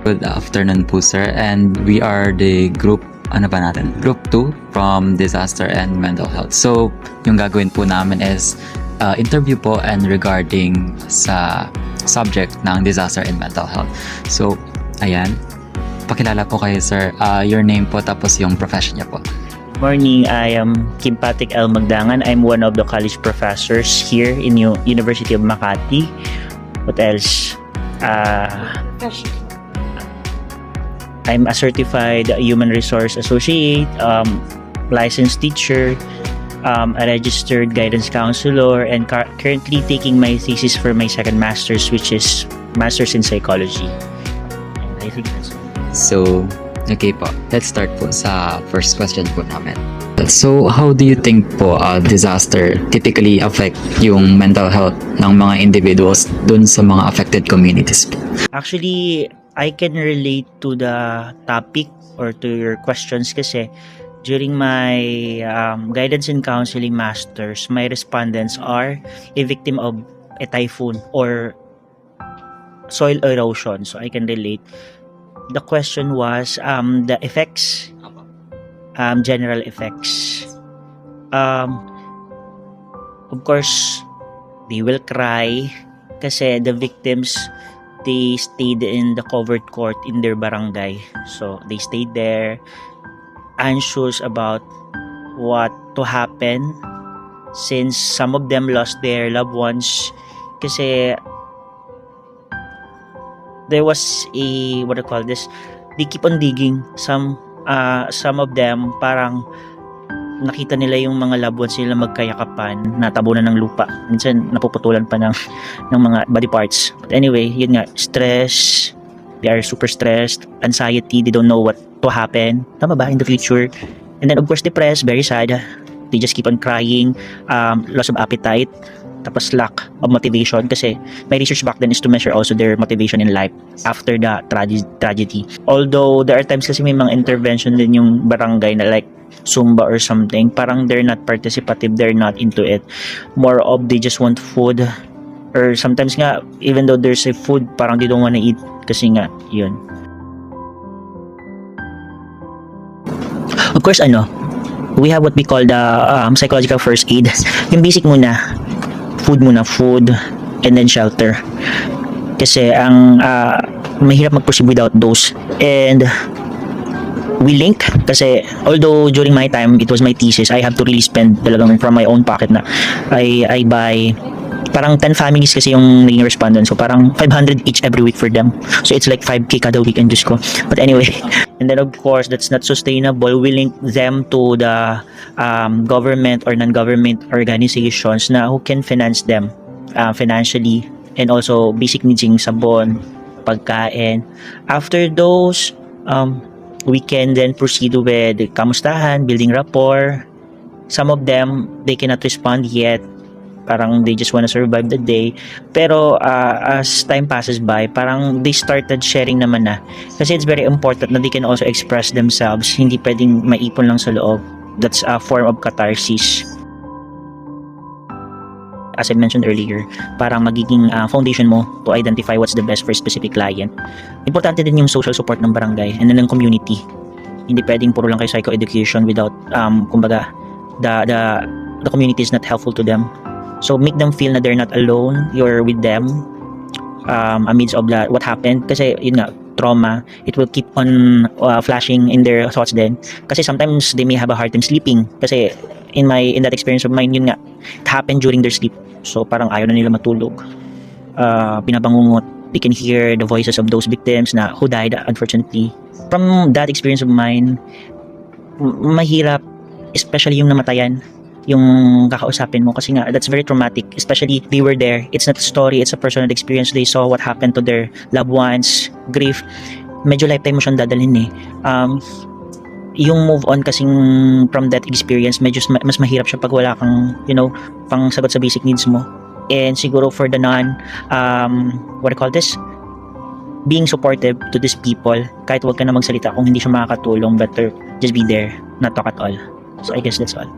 Good afternoon po sir, and we are the group Group 2 from Disaster and Mental Health. So, yung gagawin po namin is interview po and regarding sa subject ng disaster and mental health. So, ayan. Pakilala po kayo sir. Your name po tapos yung profession niya po. Morning, I am Kim Patrick L. Magdangan. I'm one of the college professors here in University of Makati. What else? I'm a certified human resource associate, licensed teacher, a registered guidance counselor, and currently taking my thesis for my second master's, which is Master's in Psychology. And I think that's all. So, okay po. Let's start po sa first question po namin. So, how do you think po disaster typically affect yung mental health ng mga individuals dun sa mga affected communities po? Actually, I can relate to the topic or to your questions kasi during my guidance and counseling masters, my respondents are a victim of a typhoon or soil erosion. So I can relate. The question was the effects, general effects. Of course, they will cry kasi the victims, they stayed in the covered court in their barangay. So, they stayed there, anxious about what to happen since some of them lost their loved ones. Kasi there was a, what do you call this? They keep on digging. Some of them, parang nakita nila yung mga loved ones nila magkayakapan, natabunan ng lupa. Minsan napuputulan pa ng mga body parts. But anyway, yun nga, stress, they are super stressed, anxiety, they don't know what to happen. Tama ba? In the future. And then of course depressed, very sad. They just keep on crying, loss of appetite, tapos lack of motivation kasi my research back then is to measure also their motivation in life after the tragedy. Although there are times kasi may mga intervention din yung barangay na like Zumba or something, parang they're not participative, they're not into it. More of they just want food, or sometimes nga even though there's a food, parang they don't wanna eat kasi nga yun. Of course we have what we call the psychological first aid. Yung basic muna, food, and then shelter. Kasi ang mahirap mag-proceed without those. And we link kasi although during my time it was my thesis, I have to really spend talagang from my own pocket na I buy parang 10 families kasi yung naging respondents, so parang 500 each every week for them, so it's like 5k kada weekend just ko. But anyway, and then of course that's not sustainable. We link them to the government or non-government organizations na who can finance them financially, and also basic needs yung sabon, pagkain. After those we can then proceed with kamustahan, building rapport. Some of them, they cannot respond yet. Parang they just want to survive the day. Pero as time passes by, parang they started sharing naman na. Kasi it's very important na they can also express themselves. Hindi pwedeng maipon lang sa loob. That's a form of catharsis. As I mentioned earlier, parang magiging foundation mo to identify what's the best for a specific client. Importante din yung social support ng barangay and ng community. Hindi pwedeng puro lang kayo psychoeducation without kumbaga the community is not helpful to them. So make them feel na they're not alone, you're with them amidst of what happened. Kasi yun nga, trauma, it will keep on flashing in their thoughts then. Kasi sometimes they may have a hard time sleeping. Kasi in that experience of mine, yun nga, it happened during their sleep. So parang ayaw na nila matulog. Pinabangungot. They can hear the voices of those victims na who died unfortunately. From that experience of mine, mahirap, especially yung namatayan, yung kakausapin mo kasi nga that's very traumatic, especially they were there. It's not a story, it's a personal experience. They saw what happened to their loved ones, grief. Medyo lifetime mo siyang dadalhin yung move on kasing from that experience, medyo mas mahirap siya pag wala kang pang sagot sa basic needs mo. And siguro for the what do you call this, being supportive to these people, kahit wag ka na magsalita kung hindi siya makakatulong, better just be there, not talk at all. So I guess that's all.